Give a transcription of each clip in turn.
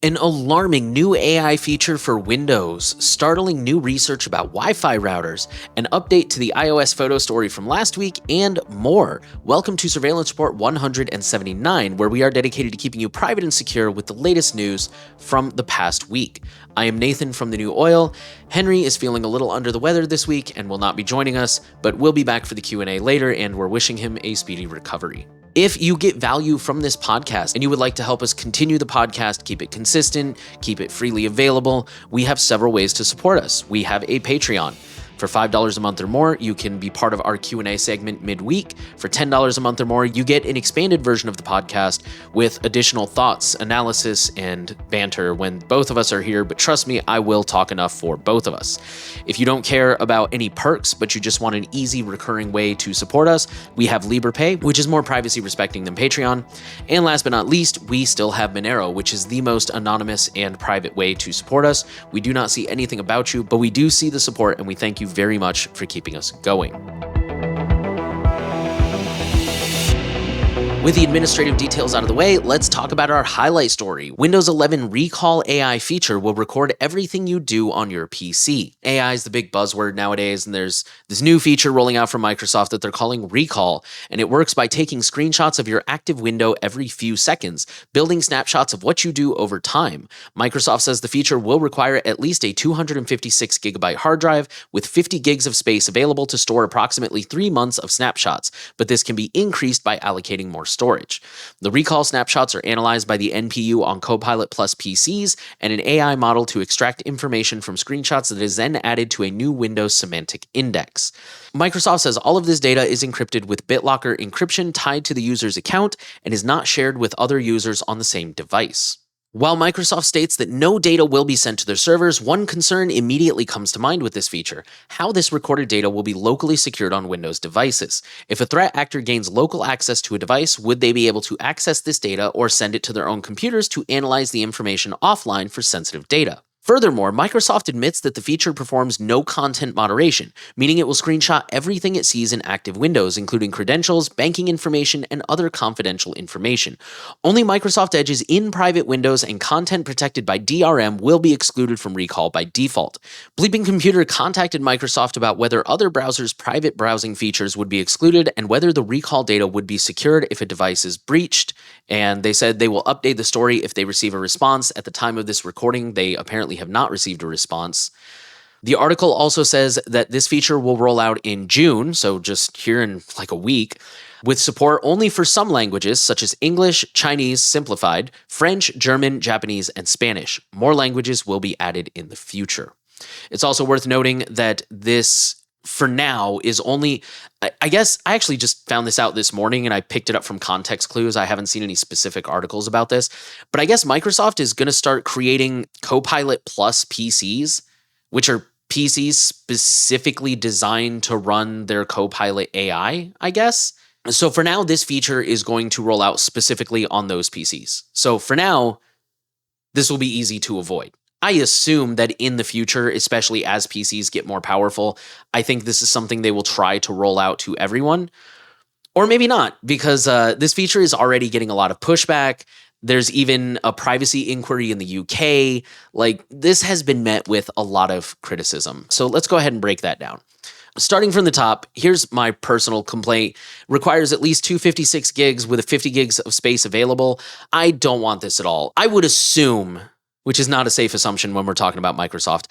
An alarming new AI feature for Windows, startling new research about Wi-Fi routers, an update to the iOS photo story from last week, and more. Welcome to Surveillance Report 179, where we are dedicated to keeping you private and secure with the latest news from the past week. I am Nathan from The New Oil. Henry is feeling a little under the weather this week and will not be joining us, but will be back for the Q&A later, and we're wishing him a speedy recovery. If you get value from this podcast and you would like to help us continue the podcast, keep it consistent, keep it freely available, we have several ways to support us. We have a Patreon. For $5 a month or more, you can be part of our Q&A segment midweek. For $10 a month or more, you get an expanded version of the podcast with additional thoughts, analysis, and banter when both of us are here, but trust me, I will talk enough for both of us. If you don't care about any perks, but you just want an easy recurring way to support us, we have LibrePay, which is more privacy respecting than Patreon. And last but not least, we still have Monero, which is the most anonymous and private way to support us. We do not see anything about you, but we do see the support, and we thank you very much for keeping us going. With the administrative details out of the way, let's talk about our highlight story. Windows 11 Recall AI feature will record everything you do on your PC. AI is the big buzzword nowadays, and there's this new feature rolling out from Microsoft that they're calling Recall, and it works by taking screenshots of your active window every few seconds, building snapshots of what you do over time. Microsoft says the feature will require at least a 256GB hard drive with 50 gigs of space available to store approximately 3 months of snapshots, but this can be increased by allocating more storage. The recall snapshots are analyzed by the NPU on Copilot Plus PCs and an AI model to extract information from screenshots that is then added to a new Windows semantic index. Microsoft says all of this data is encrypted with BitLocker encryption tied to the user's account and is not shared with other users on the same device. While Microsoft states that no data will be sent to their servers, one concern immediately comes to mind with this feature: how this recorded data will be locally secured on Windows devices. If a threat actor gains local access to a device, would they be able to access this data or send it to their own computers to analyze the information offline for sensitive data? Furthermore, Microsoft admits that the feature performs no content moderation, meaning it will screenshot everything it sees in active windows, including credentials, banking information, and other confidential information. Only Microsoft Edge's in private windows and content protected by DRM will be excluded from Recall by default. Bleeping Computer contacted Microsoft about whether other browsers' private browsing features would be excluded and whether the recall data would be secured if a device is breached, and they said they will update the story if they receive a response. At the time of this recording, they apparently have not received a response. The article also says that this feature will roll out in June, so just here in like a week, with support only for some languages such as English, Chinese simplified, French, German, Japanese, and Spanish. More languages will be added in the future. It's also worth noting that this, for now, is only, I guess I actually just found this out this morning and I picked it up from context clues. I haven't seen any specific articles about this, but I guess Microsoft is going to start creating Copilot Plus PCs, which are PCs specifically designed to run their Copilot AI, I guess. So for now, this feature is going to roll out specifically on those PCs. So for now, this will be easy to avoid. I assume that in the future, especially as PCs get more powerful, I think this is something they will try to roll out to everyone. Or maybe not, because this feature is already getting a lot of pushback. There's even a privacy inquiry in the UK. Like, this has been met with a lot of criticism. So let's go ahead and break that down. Starting from the top, here's my personal complaint. Requires at least 256 gigs with 50 gigs of space available. I don't want this at all. I would assume, which is not a safe assumption when we're talking about Microsoft,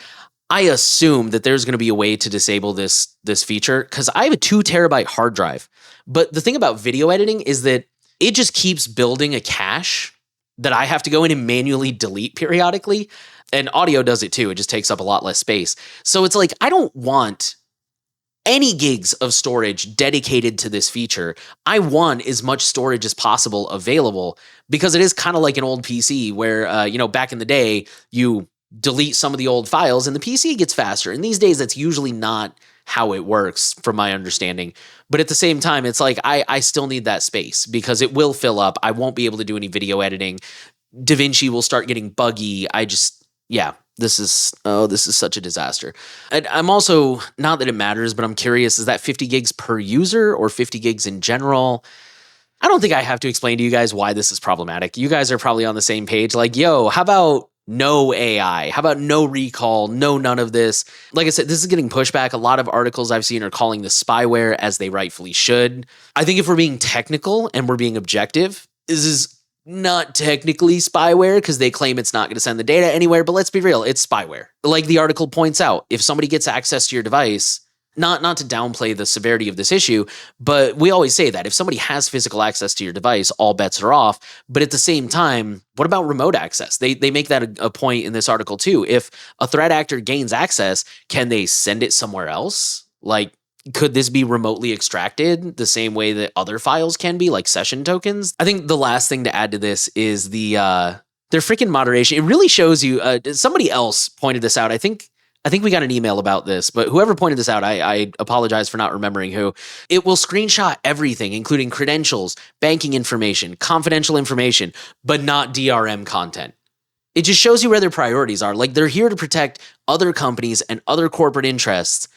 I assume that there's going to be a way to disable this feature, because I have a 2 terabyte hard drive. But the thing about video editing is that it just keeps building a cache that I have to go in and manually delete periodically. And audio does it too. It just takes up a lot less space. So it's like, I don't want any gigs of storage dedicated to this feature. I want as much storage as possible available, because it is kind of like an old PC where, back in the day, you delete some of the old files and the PC gets faster. And these days, that's usually not how it works, from my understanding. But at the same time, it's like, I still need that space because it will fill up. I won't be able to do any video editing. DaVinci will start getting buggy. This is such a disaster. And I'm also, not that it matters, but I'm curious, is that 50 gigs per user or 50 gigs in general? I don't think I have to explain to you guys why this is problematic. You guys are probably on the same page. Like, yo, how about no AI? How about no recall? No, none of this. Like I said, this is getting pushback. A lot of articles I've seen are calling this spyware, as they rightfully should. I think if we're being technical and we're being objective, this is not technically spyware because they claim it's not going to send the data anywhere. But let's be real, it's spyware. Like the article points out, if somebody gets access to your device, not to downplay the severity of this issue, but we always say that if somebody has physical access to your device, all bets are off. But at the same time, what about remote access? They make that a point in this article too. If a threat actor gains access, can they send it somewhere else? Like, could this be remotely extracted the same way that other files can be, like session tokens? I think the last thing to add to this is their freaking moderation. It really shows you, somebody else pointed this out. I think we got an email about this, but whoever pointed this out, I apologize for not remembering who. It will screenshot everything, including credentials, banking information, confidential information, but not DRM content. It just shows you where their priorities are. Like, they're here to protect other companies and other corporate interests.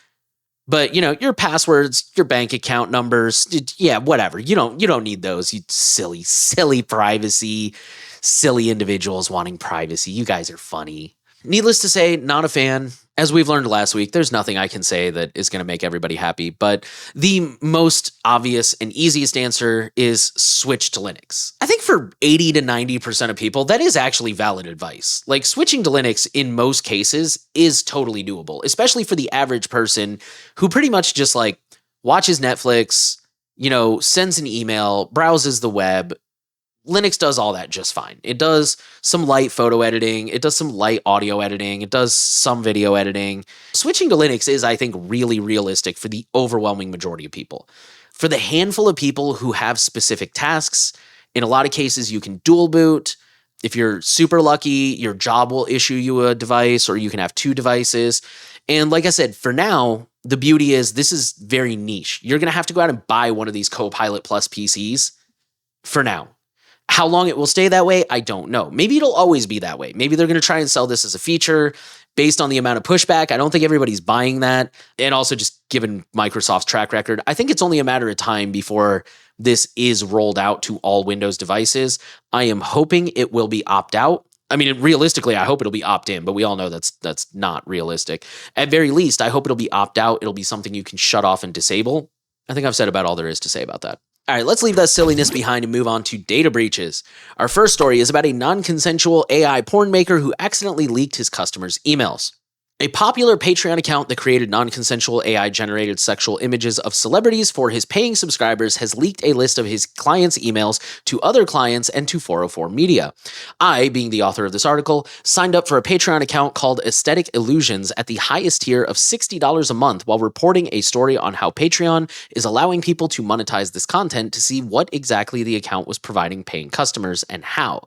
But, your passwords, your bank account numbers, yeah, whatever. You don't need those, you silly privacy, silly individuals wanting privacy. You guys are funny. Needless to say, not a fan. As we've learned last week, there's nothing I can say that is going to make everybody happy, but the most obvious and easiest answer is switch to Linux. I think for 80 to 90% of people, that is actually valid advice. Like, switching to Linux in most cases is totally doable, especially for the average person who pretty much just like watches Netflix, sends an email, browses the web. Linux does all that just fine. It does some light photo editing. It does some light audio editing. It does some video editing. Switching to Linux is, I think, really realistic for the overwhelming majority of people. For the handful of people who have specific tasks, in a lot of cases, you can dual boot. If you're super lucky, your job will issue you a device, or you can have two devices. And like I said, for now, the beauty is this is very niche. You're going to have to go out and buy one of these Copilot Plus PCs for now. How long it will stay that way, I don't know. Maybe it'll always be that way. Maybe they're going to try and sell this as a feature based on the amount of pushback. I don't think everybody's buying that. And also, just given Microsoft's track record, I think it's only a matter of time before this is rolled out to all Windows devices. I am hoping it will be opt-out. I mean, realistically, I hope it'll be opt-in, but we all know that's not realistic. At very least, I hope it'll be opt-out. It'll be something you can shut off and disable. I think I've said about all there is to say about that. All right, let's leave that silliness behind and move on to data breaches. Our first story is about a non-consensual AI porn maker who accidentally leaked his customers' emails. A popular Patreon account that created non-consensual AI-generated sexual images of celebrities for his paying subscribers has leaked a list of his clients' emails to other clients and to 404 Media. I, being the author of this article, signed up for a Patreon account called Aesthetic Illusions at the highest tier of $60 a month while reporting a story on how Patreon is allowing people to monetize this content to see what exactly the account was providing paying customers and how.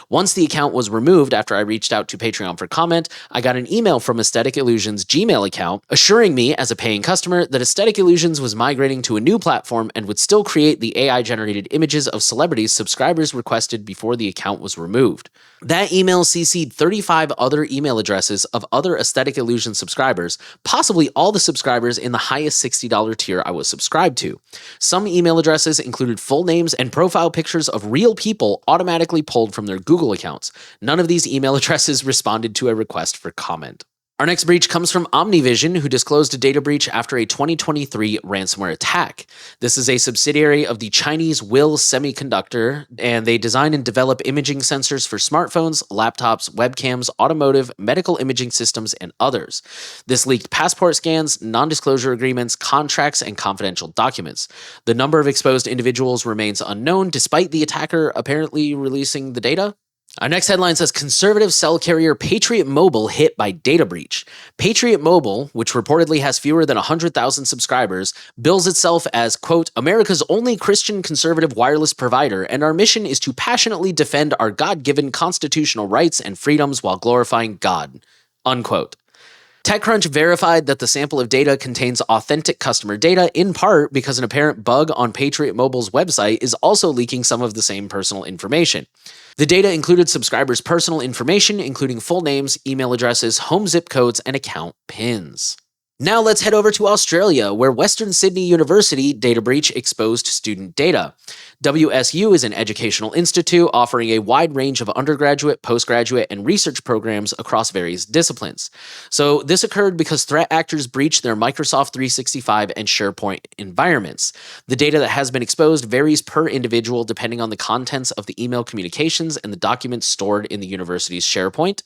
Once the account was removed after I reached out to Patreon for comment, I got an email from Aesthetic Illusions Gmail account assuring me as a paying customer that Aesthetic Illusions was migrating to a new platform and would still create the AI-generated images of celebrities subscribers requested before the account was removed. That email CC'd 35 other email addresses of other Aesthetic Illusions subscribers, possibly all the subscribers in the highest $60 tier I was subscribed to. Some email addresses included full names and profile pictures of real people automatically pulled from their Google accounts. None of these email addresses responded to a request for comment. Our next breach comes from Omnivision, who disclosed a data breach after a 2023 ransomware attack. This is a subsidiary of the Chinese Will Semiconductor, and they design and develop imaging sensors for smartphones, laptops, webcams, automotive, medical imaging systems, and others. This leaked passport scans, non-disclosure agreements, contracts, and confidential documents. The number of exposed individuals remains unknown, despite the attacker apparently releasing the data. Our next headline says, conservative cell carrier Patriot Mobile hit by data breach. Patriot Mobile, which reportedly has fewer than 100,000 subscribers, bills itself as, quote, America's only Christian conservative wireless provider, and our mission is to passionately defend our God-given constitutional rights and freedoms while glorifying God, unquote. TechCrunch verified that the sample of data contains authentic customer data, in part because an apparent bug on Patriot Mobile's website is also leaking some of the same personal information. The data included subscribers' personal information, including full names, email addresses, home zip codes, and account PINs. Now let's head over to Australia, where Western Sydney University data breach exposed student data. WSU is an educational institute offering a wide range of undergraduate, postgraduate, and research programs across various disciplines. So this occurred because threat actors breached their Microsoft 365 and SharePoint environments. The data that has been exposed varies per individual depending on the contents of the email communications and the documents stored in the university's SharePoint.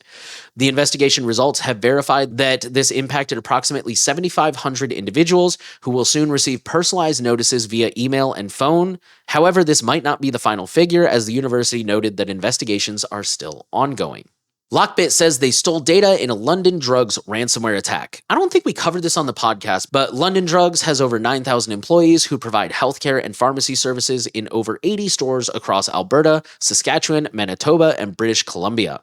The investigation results have verified that this impacted approximately 7,500 individuals who will soon receive personalized notices via email and phone. However, this might not be the final figure, as the university noted that investigations are still ongoing. Lockbit says they stole data in a London Drugs ransomware attack. I don't think we covered this on the podcast, but London Drugs has over 9,000 employees who provide healthcare and pharmacy services in over 80 stores across Alberta, Saskatchewan, Manitoba, and British Columbia.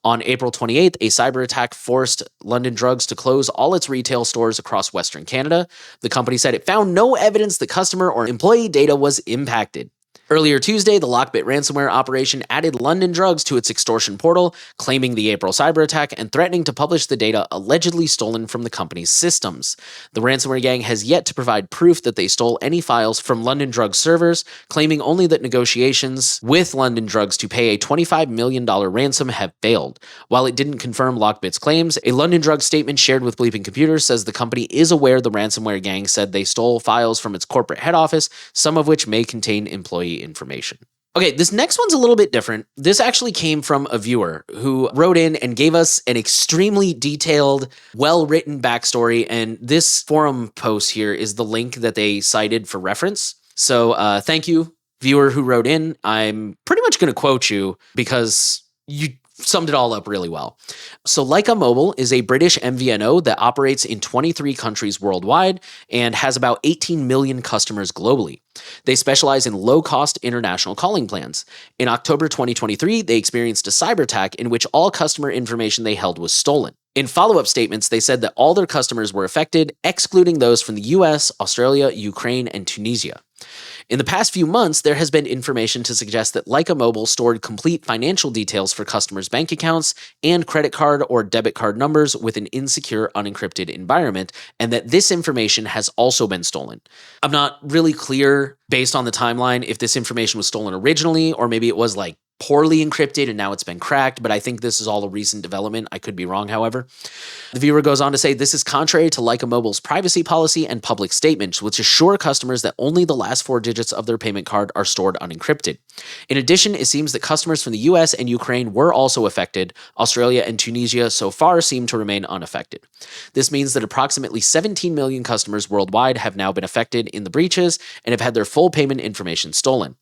On April 28th, a cyber attack forced London Drugs to close all its retail stores across Western Canada. The company said it found no evidence that customer or employee data was impacted. Earlier Tuesday, the Lockbit ransomware operation added London Drugs to its extortion portal, claiming the April cyber attack and threatening to publish the data allegedly stolen from the company's systems. The ransomware gang has yet to provide proof that they stole any files from London Drugs servers, claiming only that negotiations with London Drugs to pay a $25 million ransom have failed. While it didn't confirm Lockbit's claims, a London Drugs statement shared with Bleeping Computers says the company is aware the ransomware gang said they stole files from its corporate head office, some of which may contain employee information. Okay, this next one's a little bit different. This actually came from a viewer who wrote in and gave us an extremely detailed, well-written backstory, and this forum post here is the link that they cited for reference. So thank you, viewer who wrote in. I'm pretty much going to quote you because you summed it all up really well. So Leica Mobile is a British MVNO that operates in 23 countries worldwide and has about 18 million customers globally. They specialize in low-cost international calling plans. In October 2023, they experienced a cyber attack in which all customer information they held was stolen. In follow-up statements, they said that all their customers were affected, excluding those from the US, Australia, Ukraine, and Tunisia. In the past few months, there has been information to suggest that Leica Mobile stored complete financial details for customers' bank accounts and credit card or debit card numbers with an insecure, unencrypted environment, and that this information has also been stolen. I'm not really clear, based on the timeline, if this information was stolen originally, or maybe it was like poorly encrypted and now it's been cracked, but I think this is all a recent development. I could be wrong, however. The viewer goes on to say this is contrary to Leica Mobile's privacy policy and public statements, which assure customers that only the last 4 digits of their payment card are stored unencrypted. In addition, it seems that customers from the US and Ukraine were also affected. Australia and Tunisia so far seem to remain unaffected. This means that approximately 17 million customers worldwide have now been affected in the breaches and have had their full payment information stolen.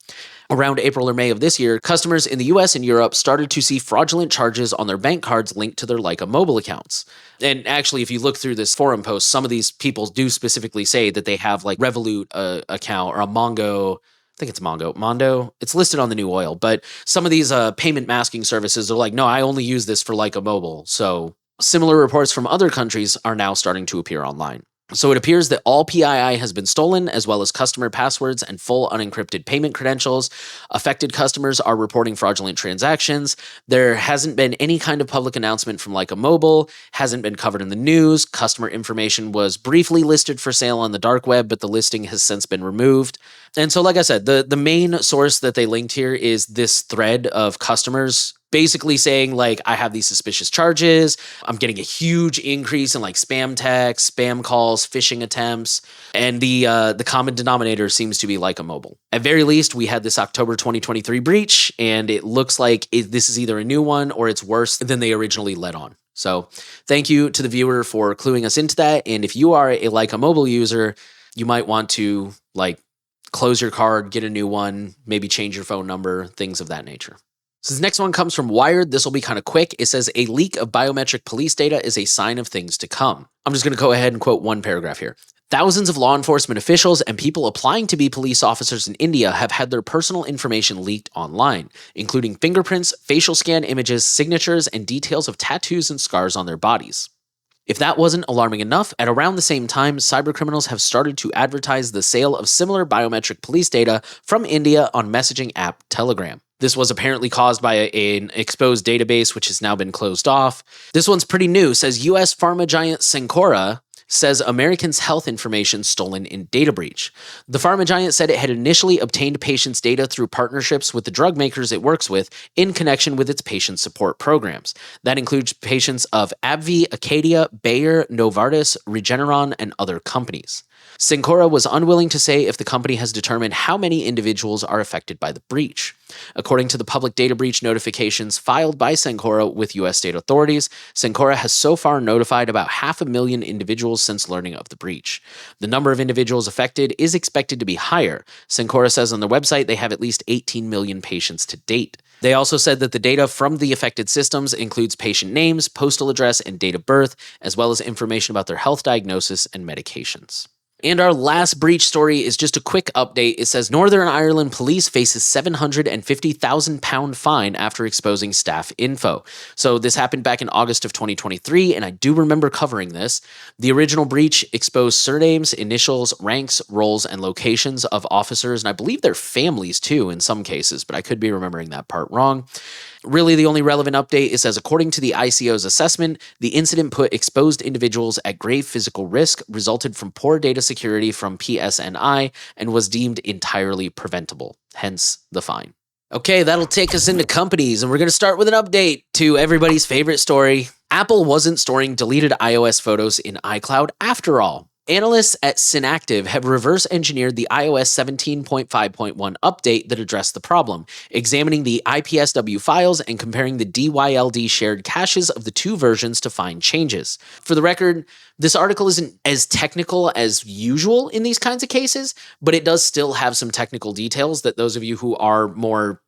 Around April or May of this year, customers in the US and Europe started to see fraudulent charges on their bank cards linked to their Leica Mobile accounts. And actually, if you look through this forum post, some of these people do specifically say that they have like Revolut account or a Mongo. I think it's Mondo. It's listed on the New Oil, but some of these payment masking services are like, no, I only use this for Leica Mobile. So similar reports from other countries are now starting to appear online. So it appears that all PII has been stolen, as well as customer passwords and full unencrypted payment credentials. Affected customers are reporting fraudulent transactions. There hasn't been any kind of public announcement from Leica Mobile, hasn't been covered in the news. Customer information was briefly listed for sale on the dark web, but the listing has since been removed. And so, like I said, the main source that they linked here is this thread of customers basically saying, like, I have these suspicious charges. I'm getting a huge increase in like spam texts, spam calls, phishing attempts. And the common denominator seems to be Leica Mobile. At very least, we had this October 2023 breach, and it looks like this is either a new one or it's worse than they originally let on. So thank you to the viewer for cluing us into that. And if you are a Leica Mobile user, you might want to like close your card, get a new one, maybe change your phone number, things of that nature. So this next one comes from Wired. This will be kind of quick. It says, a leak of biometric police data is a sign of things to come. I'm just going to go ahead and quote one paragraph here. Thousands of law enforcement officials and people applying to be police officers in India have had their personal information leaked online, including fingerprints, facial scan images, signatures, and details of tattoos and scars on their bodies. If that wasn't alarming enough, at around the same time, cybercriminals have started to advertise the sale of similar biometric police data from India on messaging app Telegram. This was apparently caused by an exposed database, which has now been closed off. This one's pretty new. It says U.S. pharma giant Cencora says Americans' health information stolen in data breach. The pharma giant said it had initially obtained patients' data through partnerships with the drug makers it works with in connection with its patient support programs. That includes patients of AbbVie, Acadia, Bayer, Novartis, Regeneron, and other companies. Cencora was unwilling to say if the company has determined how many individuals are affected by the breach. According to the public data breach notifications filed by Cencora with U.S. state authorities, Cencora has so far notified about 500,000 individuals since learning of the breach. The number of individuals affected is expected to be higher. Cencora says on their website they have at least 18 million patients to date. They also said that the data from the affected systems includes patient names, postal address, and date of birth, as well as information about their health diagnosis and medications. And our last breach story is just a quick update. It says Northern Ireland police faces £750,000 fine after exposing staff info. So this happened back in August of 2023, and I do remember covering this. The original breach exposed surnames, initials, ranks, roles, and locations of officers, and I believe their families too in some cases, but I could be remembering that part wrong. Really, the only relevant update is says, according to the ICO's assessment, the incident put exposed individuals at grave physical risk, resulted from poor data security from PSNI, and was deemed entirely preventable, hence the fine. Okay, that'll take us into companies, and we're going to start with an update to everybody's favorite story. Apple wasn't storing deleted iOS photos in iCloud after all. Analysts at Synactive have reverse engineered the iOS 17.5.1 update that addressed the problem, examining the IPSW files and comparing the DYLD shared caches of the two versions to find changes. For the record, this article isn't as technical as usual in these kinds of cases, but it does still have some technical details that those of you who are more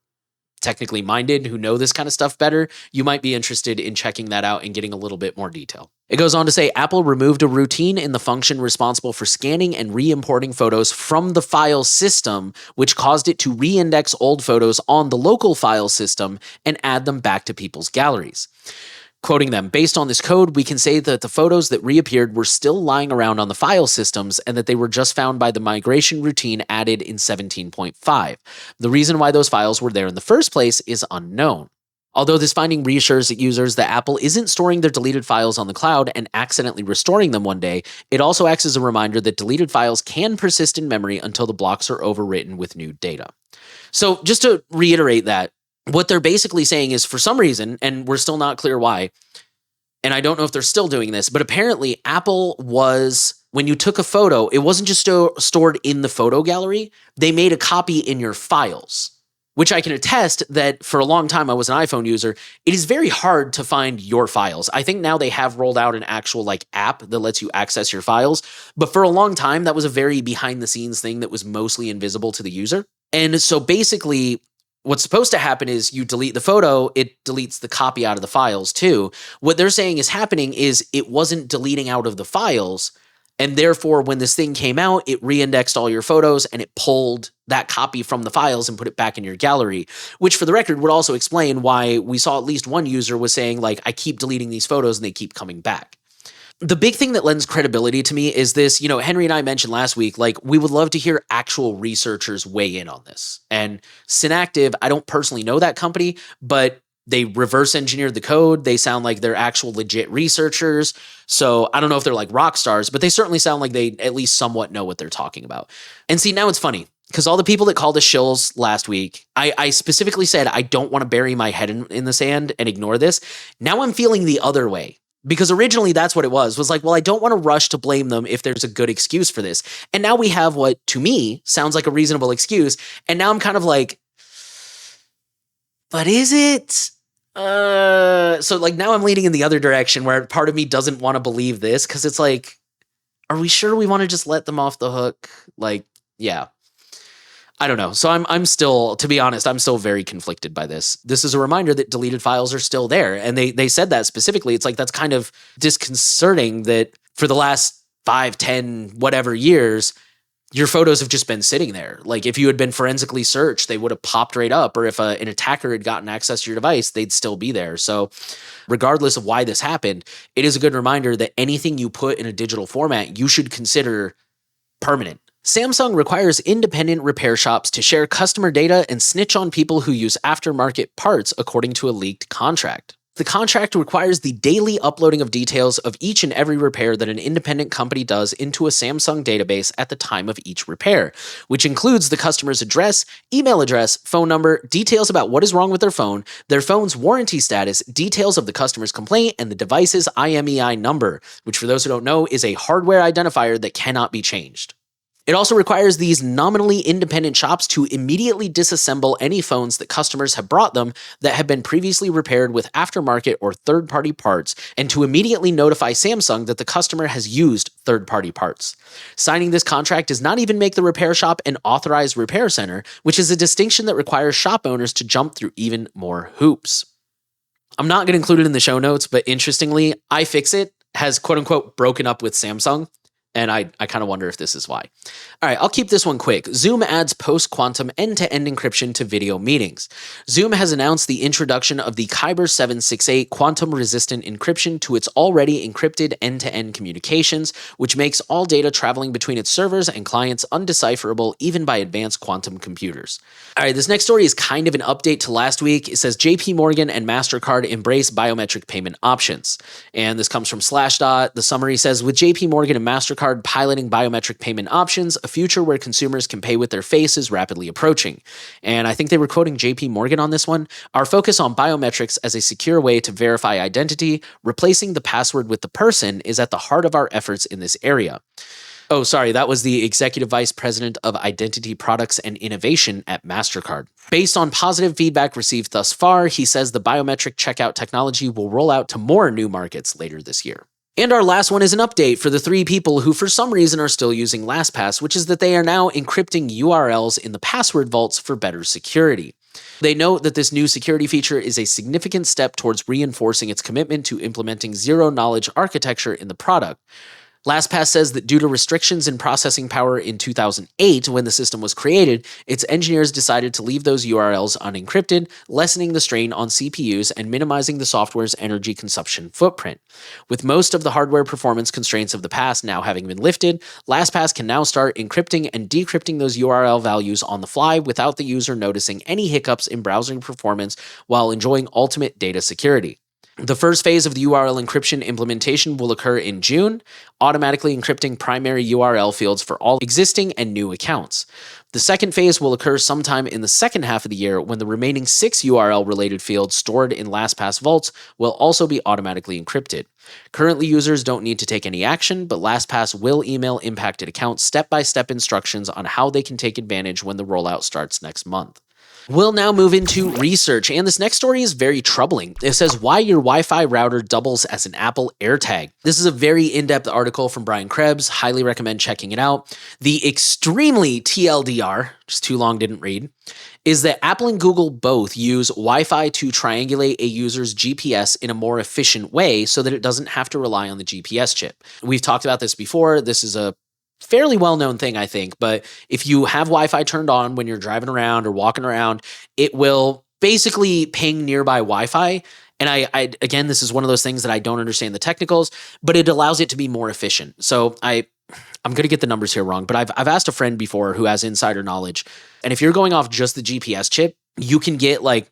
technically minded, who know this kind of stuff better, you might be interested in checking that out and getting a little bit more detail. It goes on to say Apple removed a routine in the function responsible for scanning and re-importing photos from the file system, which caused it to re-index old photos on the local file system and add them back to people's galleries. Quoting them, based on this code, we can say that the photos that reappeared were still lying around on the file systems and that they were just found by the migration routine added in 17.5. The reason why those files were there in the first place is unknown. Although this finding reassures users that Apple isn't storing their deleted files on the cloud and accidentally restoring them one day, it also acts as a reminder that deleted files can persist in memory until the blocks are overwritten with new data. So just to reiterate that, what they're basically saying is for some reason, and we're still not clear why, and I don't know if they're still doing this, but apparently Apple was, when you took a photo, it wasn't just stored in the photo gallery, they made a copy in your files, which I can attest that for a long time I was an iPhone user, it is very hard to find your files. I think now they have rolled out an actual app that lets you access your files, but for a long time that was a very behind the scenes thing that was mostly invisible to the user. And so basically, what's supposed to happen is you delete the photo, it deletes the copy out of the files too. What they're saying is happening is it wasn't deleting out of the files, and therefore when this thing came out, it re-indexed all your photos and it pulled that copy from the files and put it back in your gallery, which for the record would also explain why we saw at least one user was saying I keep deleting these photos and they keep coming back. The big thing that lends credibility to me is this, Henry and I mentioned last week, we would love to hear actual researchers weigh in on this. And Synactive, I don't personally know that company, but they reverse engineered the code. They sound like they're actual legit researchers. So I don't know if they're rock stars, but they certainly sound like they at least somewhat know what they're talking about. And see, now it's funny because all the people that called us shills last week, I specifically said, I don't want to bury my head in the sand and ignore this. Now I'm feeling the other way. Because originally that's what it was well, I don't want to rush to blame them if there's a good excuse for this. And now we have what, to me, sounds like a reasonable excuse. And now I'm kind of but is it? So now I'm leaning in the other direction where part of me doesn't want to believe this because it's are we sure we want to just let them off the hook? Yeah. I don't know. So I'm still, to be honest, I'm still very conflicted by this. This is a reminder that deleted files are still there. And they said that specifically. It's that's kind of disconcerting that for the last 5, 10, whatever years, your photos have just been sitting there. If you had been forensically searched, they would have popped right up. Or if an attacker had gotten access to your device, they'd still be there. So regardless of why this happened, it is a good reminder that anything you put in a digital format, you should consider permanent. Samsung requires independent repair shops to share customer data and snitch on people who use aftermarket parts, according to a leaked contract. The contract requires the daily uploading of details of each and every repair that an independent company does into a Samsung database at the time of each repair, which includes the customer's address, email address, phone number, details about what is wrong with their phone's warranty status, details of the customer's complaint, and the device's IMEI number, which for those who don't know is a hardware identifier that cannot be changed. It also requires these nominally independent shops to immediately disassemble any phones that customers have brought them that have been previously repaired with aftermarket or third-party parts, and to immediately notify Samsung that the customer has used third-party parts. Signing this contract does not even make the repair shop an authorized repair center, which is a distinction that requires shop owners to jump through even more hoops. I'm not going to include it in the show notes, but interestingly, iFixit has quote-unquote broken up with Samsung. And I kind of wonder if this is why. All right, I'll keep this one quick. Zoom adds post-quantum end-to-end encryption to video meetings. Zoom has announced the introduction of the Kyber 768 quantum-resistant encryption to its already encrypted end-to-end communications, which makes all data traveling between its servers and clients undecipherable even by advanced quantum computers. All right, this next story is kind of an update to last week. It says JP Morgan and MasterCard embrace biometric payment options. And this comes from Slashdot. The summary says, with JP Morgan and MasterCard piloting biometric payment options, a future where consumers can pay with their face is rapidly approaching. And I think they were quoting JP Morgan on this one. Our focus on biometrics as a secure way to verify identity, replacing the password with the person, is at the heart of our efforts in this area. Oh, sorry, that was the Executive Vice President of Identity Products and Innovation at MasterCard. Based on positive feedback received thus far, he says the biometric checkout technology will roll out to more new markets later this year. And our last one is an update for the 3 people who for some reason are still using LastPass, which is that they are now encrypting URLs in the password vaults for better security. They note that this new security feature is a significant step towards reinforcing its commitment to implementing zero-knowledge architecture in the product. LastPass says that due to restrictions in processing power in 2008, when the system was created, its engineers decided to leave those URLs unencrypted, lessening the strain on CPUs and minimizing the software's energy consumption footprint. With most of the hardware performance constraints of the past now having been lifted, LastPass can now start encrypting and decrypting those URL values on the fly without the user noticing any hiccups in browsing performance while enjoying ultimate data security. The first phase of the URL encryption implementation will occur in June, automatically encrypting primary URL fields for all existing and new accounts. The second phase will occur sometime in the second half of the year when the remaining 6 URL-related fields stored in LastPass vaults will also be automatically encrypted. Currently, users don't need to take any action, but LastPass will email impacted accounts step-by-step instructions on how they can take advantage when the rollout starts next month. We'll now move into research, and this next story is very troubling. It says why your Wi-Fi router doubles as an Apple AirTag. This is a very in-depth article from Brian Krebs. Highly recommend checking it out. The extremely TLDR, just too long, didn't read, is that Apple and Google both use Wi-Fi to triangulate a user's GPS in a more efficient way so that it doesn't have to rely on the GPS chip. We've talked about this before. This is a fairly well-known thing, I think, but if you have Wi-Fi turned on when you're driving around or walking around, it will basically ping nearby Wi-Fi. And I again, this is one of those things that I don't understand the technicals, but it allows it to be more efficient. So I'm going to get the numbers here wrong, but I've asked a friend before who has insider knowledge. And if you're going off just the GPS chip, you can get like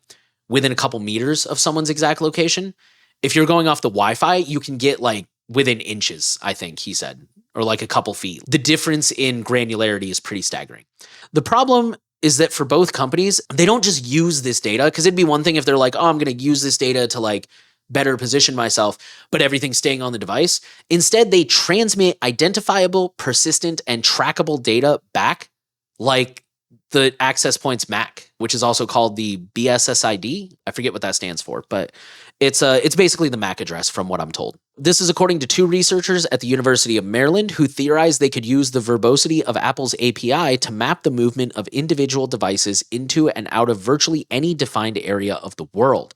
within a couple meters of someone's exact location. If you're going off the Wi-Fi, you can get like within inches, I think he said, or like a couple feet. The difference in granularity is pretty staggering. The problem is that for both companies, they don't just use this data, because it'd be one thing if they're like, oh, I'm going to use this data to like better position myself, but everything's staying on the device. Instead, they transmit identifiable, persistent, and trackable data back, like the access point's MAC, which is also called the BSSID. I forget what that stands for, but it's basically the MAC address from what I'm told. This is according to 2 researchers at the University of Maryland who theorized they could use the verbosity of Apple's API to map the movement of individual devices into and out of virtually any defined area of the world.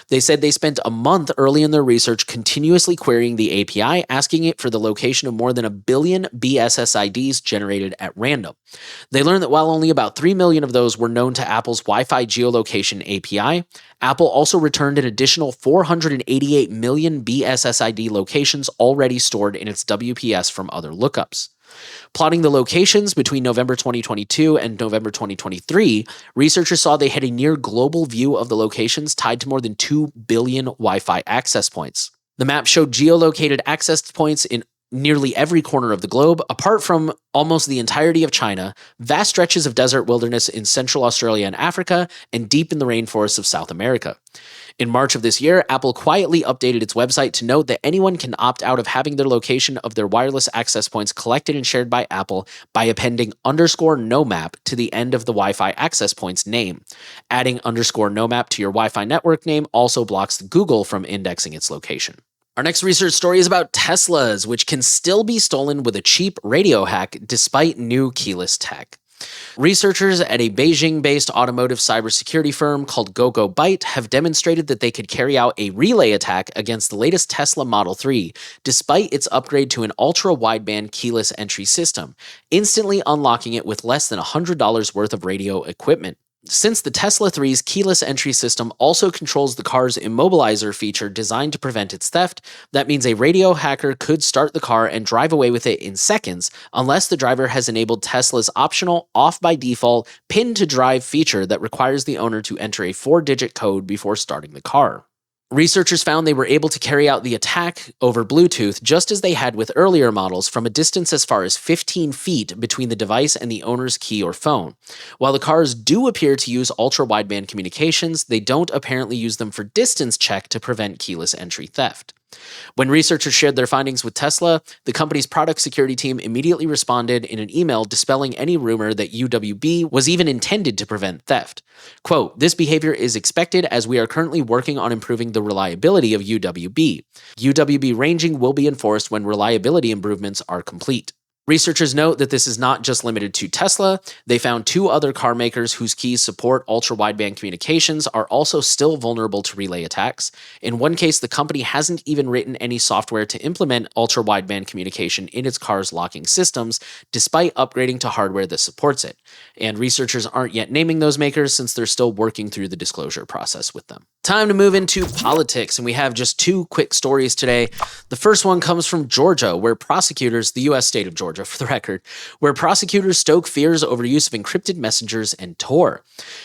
They said they spent a month early in their research continuously querying the API, asking it for the location of more than 1 billion BSSIDs generated at random. They learned that while only about 3 million of those were known to Apple's Wi-Fi geolocation API, Apple also returned an additional 488 million BSSID locations already stored in its WPS from other lookups. Plotting the locations between November 2022 and November 2023, researchers saw they had a near global view of the locations tied to more than 2 billion Wi-Fi access points. The map showed geolocated access points in nearly every corner of the globe, apart from almost the entirety of China, vast stretches of desert wilderness in Central Australia and Africa, and deep in the rainforests of South America. In March of this year, Apple quietly updated its website to note that anyone can opt out of having their location of their wireless access points collected and shared by Apple by appending _nomap to the end of the Wi-Fi access point's name. Adding _nomap to your Wi-Fi network name also blocks Google from indexing its location. Our next research story is about Teslas, which can still be stolen with a cheap radio hack despite new keyless tech. Researchers at a Beijing-based automotive cybersecurity firm called GoGoByte have demonstrated that they could carry out a relay attack against the latest Tesla Model 3, despite its upgrade to an ultra-wideband keyless entry system, instantly unlocking it with less than $100 worth of radio equipment. Since the Tesla 3's keyless entry system also controls the car's immobilizer feature designed to prevent its theft, that means a radio hacker could start the car and drive away with it in seconds, unless the driver has enabled Tesla's optional off-by-default pin-to-drive feature that requires the owner to enter a 4-digit code before starting the car. Researchers found they were able to carry out the attack over Bluetooth just as they had with earlier models from a distance as far as 15 feet between the device and the owner's key or phone. While the cars do appear to use ultra-wideband communications, they don't apparently use them for distance check to prevent keyless entry theft. When researchers shared their findings with Tesla, the company's product security team immediately responded in an email dispelling any rumor that UWB was even intended to prevent theft. Quote, "This behavior is expected as we are currently working on improving the reliability of UWB. UWB ranging will be enforced when reliability improvements are complete." Researchers note that this is not just limited to Tesla. They found 2 other car makers whose keys support ultra-wideband communications are also still vulnerable to relay attacks. In one case, the company hasn't even written any software to implement ultra-wideband communication in its car's locking systems, despite upgrading to hardware that supports it. And researchers aren't yet naming those makers since they're still working through the disclosure process with them. Time to move into politics, and we have just 2 quick stories today. The first one comes from Georgia, where prosecutors, the U.S. state of Georgia for the record, where prosecutors stoke fears over use of encrypted messengers and Tor.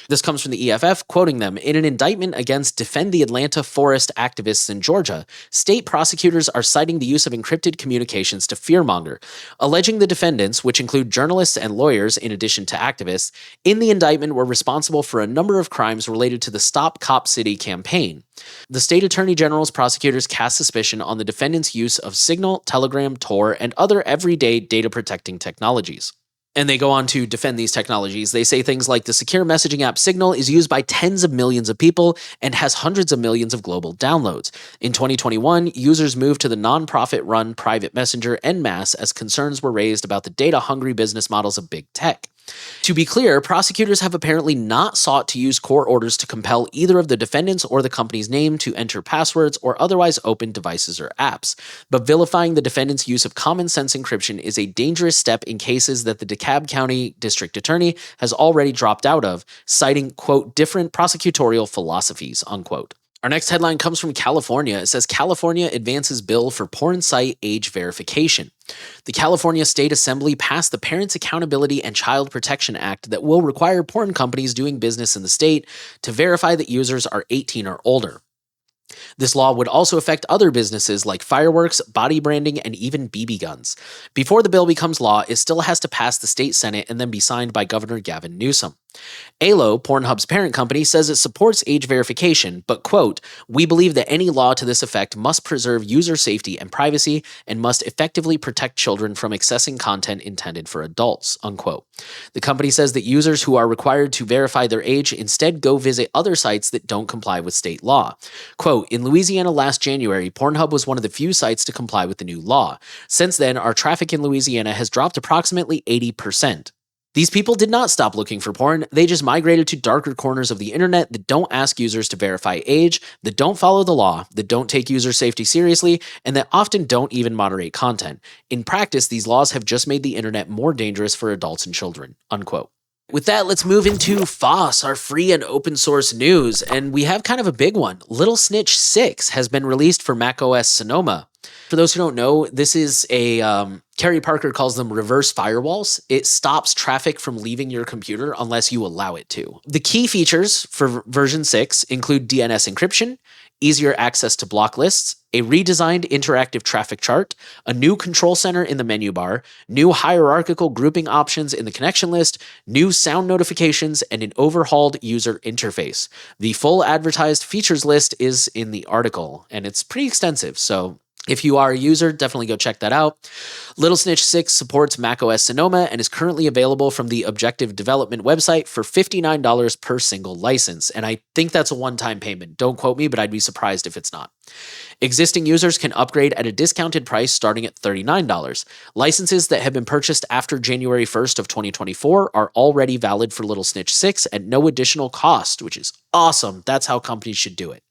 This comes from the EFF, quoting them, "In an indictment against Defend the Atlanta Forest activists in Georgia, state prosecutors are citing the use of encrypted communications to fearmonger, alleging the defendants, which include journalists and lawyers in addition to activists, in the indictment were responsible for a number of crimes related to the Stop Cop City campaign. The state attorney general's prosecutors cast suspicion on the defendants' use of Signal, Telegram, Tor, and other everyday data protecting technologies." And they go on to defend these technologies. They say things like the secure messaging app Signal is used by tens of millions of people and has hundreds of millions of global downloads. In 2021, users moved to the nonprofit-run private messenger en masse as concerns were raised about the data-hungry business models of big tech. To be clear, prosecutors have apparently not sought to use court orders to compel either of the defendants or the company's name to enter passwords or otherwise open devices or apps. But vilifying the defendants' use of common sense encryption is a dangerous step in cases that the DeKalb County District Attorney has already dropped out of, citing, quote, "different prosecutorial philosophies," unquote. Our next headline comes from California. It says California advances bill for porn site age verification. The California State Assembly passed the Parents Accountability and Child Protection Act that will require porn companies doing business in the state to verify that users are 18 or older. This law would also affect other businesses like fireworks, body branding, and even BB guns. Before the bill becomes law, it still has to pass the state Senate and then be signed by Governor Gavin Newsom. ALO, Pornhub's parent company, says it supports age verification, but, quote, "We believe that any law to this effect must preserve user safety and privacy and must effectively protect children from accessing content intended for adults," unquote. The company says that users who are required to verify their age instead go visit other sites that don't comply with state law. Quote, "In Louisiana last January, Pornhub was one of the few sites to comply with the new law. Since then, our traffic in Louisiana has dropped approximately 80%. These people did not stop looking for porn, they just migrated to darker corners of the internet that don't ask users to verify age, that don't follow the law, that don't take user safety seriously, and that often don't even moderate content. In practice, these laws have just made the internet more dangerous for adults and children," unquote. With that, let's move into FOSS, our free and open source news, and we have kind of a big one. Little Snitch 6 has been released for macOS Sonoma. For those who don't know, this is Kerry Parker calls them reverse firewalls. It stops traffic from leaving your computer unless you allow it to. The key features for version 6 include DNS encryption, easier access to block lists, a redesigned interactive traffic chart, a new control center in the menu bar, new hierarchical grouping options in the connection list, new sound notifications, and an overhauled user interface. The full advertised features list is in the article, and it's pretty extensive, so if you are a user, definitely go check that out. Little Snitch 6 supports macOS Sonoma and is currently available from the Objective Development website for $59 per single license. And I think that's a one-time payment. Don't quote me, but I'd be surprised if it's not. Existing users can upgrade at a discounted price starting at $39. Licenses that have been purchased after January 1st of 2024 are already valid for Little Snitch 6 at no additional cost, which is awesome. That's how companies should do it.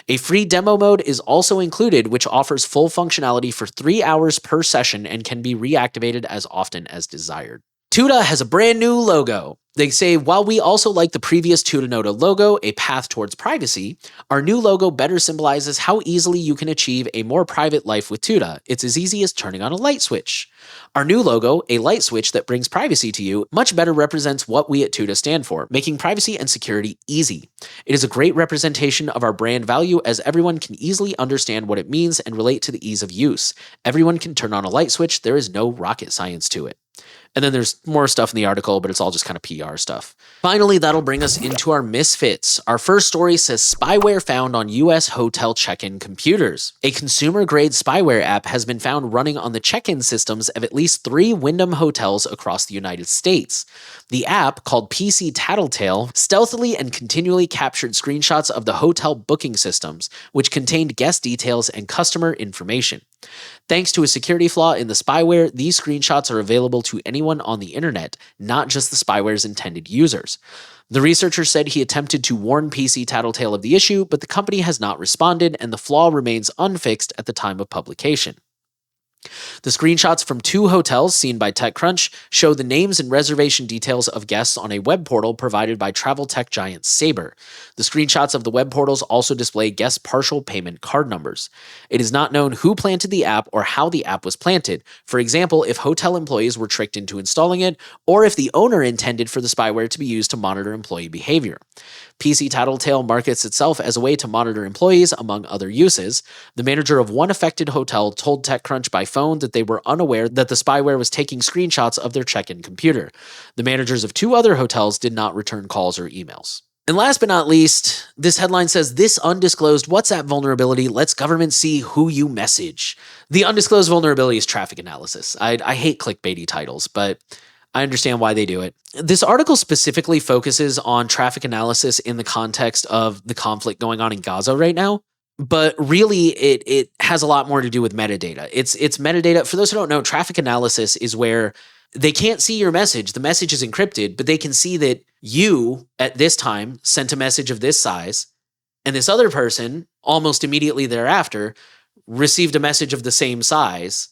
A free demo mode is also included, which offers full functionality for 3 hours per session and can be reactivated as often as desired. Tuda has a brand new logo. They say, while we also like the previous Tutanota logo, a path towards privacy, our new logo better symbolizes how easily you can achieve a more private life with Tuda. It's as easy as turning on a light switch. Our new logo, a light switch that brings privacy to you, much better represents what we at Tuda stand for, making privacy and security easy. It is a great representation of our brand value as everyone can easily understand what it means and relate to the ease of use. Everyone can turn on a light switch. There is no rocket science to it. And then there's more stuff in the article, but it's all just kind of PR stuff. Finally, that'll bring us into our Misfits. Our first story says spyware found on US hotel check-in computers. A consumer-grade spyware app has been found running on the check-in systems of at least 3 Wyndham hotels across the United States. The app, called PC Tattletale, stealthily and continually captured screenshots of the hotel booking systems, which contained guest details and customer information. Thanks to a security flaw in the spyware, these screenshots are available to anyone on the internet, not just the spyware's intended users. The researcher said he attempted to warn PC Tattletale of the issue, but the company has not responded, and the flaw remains unfixed at the time of publication. The screenshots from 2 hotels seen by TechCrunch show the names and reservation details of guests on a web portal provided by travel tech giant Sabre. The screenshots of the web portals also display guest partial payment card numbers. It is not known who planted the app or how the app was planted. For example, if hotel employees were tricked into installing it, or if the owner intended for the spyware to be used to monitor employee behavior. PC Tattletale markets itself as a way to monitor employees, among other uses. The manager of one affected hotel told TechCrunch by phone that they were unaware that the spyware was taking screenshots of their check-in computer. The managers of 2 other hotels did not return calls or emails. And last but not least, this headline says, this undisclosed WhatsApp vulnerability lets government see who you message. The undisclosed vulnerability is traffic analysis. I hate clickbaity titles, but I understand why they do it. This article specifically focuses on traffic analysis in the context of the conflict going on in Gaza right now. But really, it has a lot more to do with metadata. It's metadata. For those who don't know, traffic analysis is where they can't see your message. The message is encrypted, but they can see that you, at this time, sent a message of this size, and this other person, almost immediately thereafter, received a message of the same size.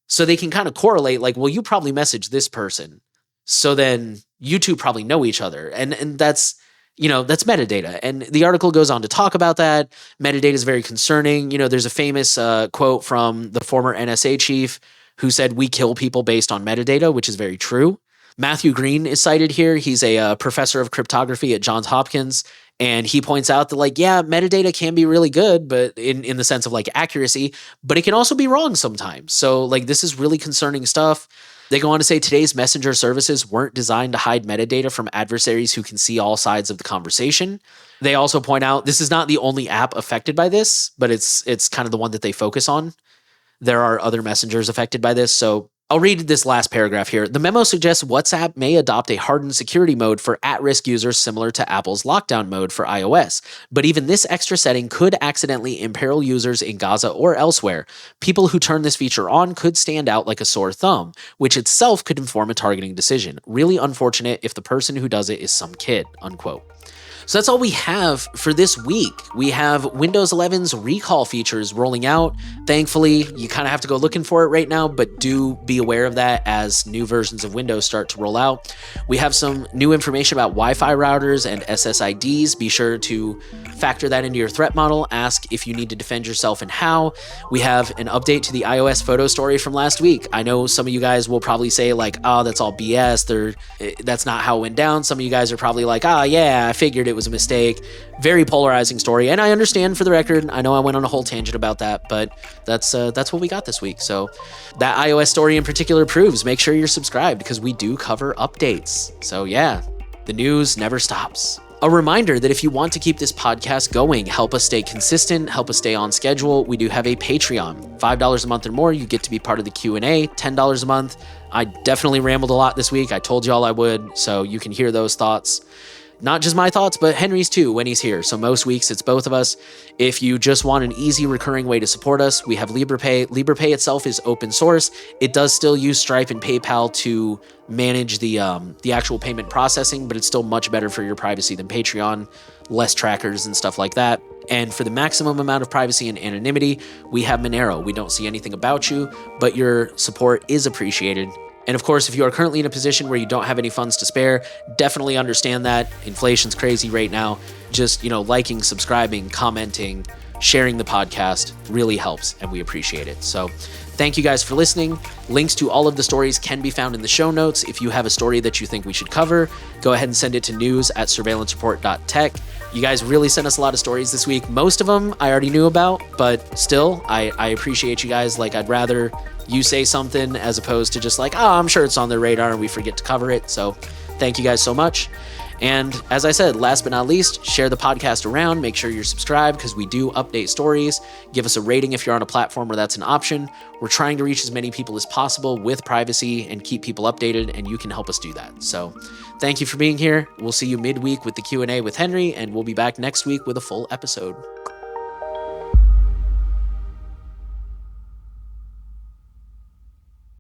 So they can kind of correlate, like, well, you probably messaged this person. So then you two probably know each other. And that's, that's metadata. And the article goes on to talk about that. Metadata is very concerning. There's a famous quote from the former NSA chief who said, "We kill people based on metadata," which is very true. Matthew Green is cited here. He's a professor of cryptography at Johns Hopkins. And he points out that, metadata can be really good, but in the sense of accuracy, but it can also be wrong sometimes. So this is really concerning stuff. They go on to say today's messenger services weren't designed to hide metadata from adversaries who can see all sides of the conversation. They also point out this is not the only app affected by this, but it's kind of the one that they focus on. There are other messengers affected by this, so I'll read this last paragraph here. The memo suggests WhatsApp may adopt a hardened security mode for at-risk users similar to Apple's lockdown mode for iOS. But even this extra setting could accidentally imperil users in Gaza or elsewhere. People who turn this feature on could stand out like a sore thumb, which itself could inform a targeting decision. Really unfortunate if the person who does it is some kid, unquote. So that's all we have for this week. We have Windows 11's recall features rolling out. Thankfully, you kind of have to go looking for it right now, but do be aware of that as new versions of Windows start to roll out. We have some new information about Wi-Fi routers and SSIDs. Be sure to factor that into your threat model. Ask if you need to defend yourself and how. We have an update to the iOS photo story from last week. I know some of you guys will probably say like, oh, that's all BS. That's not how it went down. Some of you guys are probably like, ah, yeah, I figured it was a mistake. Very polarizing story. And I understand, for the record, I know I went on a whole tangent about that, but that's what we got this week. So that iOS story in particular proves, make sure you're subscribed because we do cover updates. So yeah, the news never stops. A reminder that if you want to keep this podcast going, help us stay consistent, help us stay on schedule, we do have a Patreon. $5 a month or more, you get to be part of the Q&A. $10 a month. I definitely rambled a lot this week. I told y'all I would, so you can hear those thoughts. Not just my thoughts, but Henry's too when he's here. So most weeks it's both of us. If you just want an easy recurring way to support us, we have LibrePay. LibrePay itself is open source. It does still use Stripe and PayPal to manage the actual payment processing, but it's still much better for your privacy than Patreon, less trackers and stuff like that. And for the maximum amount of privacy and anonymity, we have Monero. We don't see anything about you, but your support is appreciated. And of course, if you are currently in a position where you don't have any funds to spare, definitely understand that. Inflation's crazy right now. Just, liking, subscribing, commenting, sharing the podcast really helps, and we appreciate it. So thank you guys for listening. Links to all of the stories can be found in the show notes. If you have a story that you think we should cover, go ahead and send it to news@surveillancereport.tech. You guys really sent us a lot of stories this week. Most of them I already knew about, but still, I appreciate you guys. Like, I'd rather you say something as opposed to just like, oh, I'm sure it's on their radar and we forget to cover it. So thank you guys so much. And as I said, last but not least, share the podcast around. Make sure you're subscribed because we do update stories. Give us a rating if you're on a platform where that's an option. We're trying to reach as many people as possible with privacy and keep people updated, and you can help us do that. So thank you for being here. We'll see you midweek with the Q&A with Henry, and we'll be back next week with a full episode.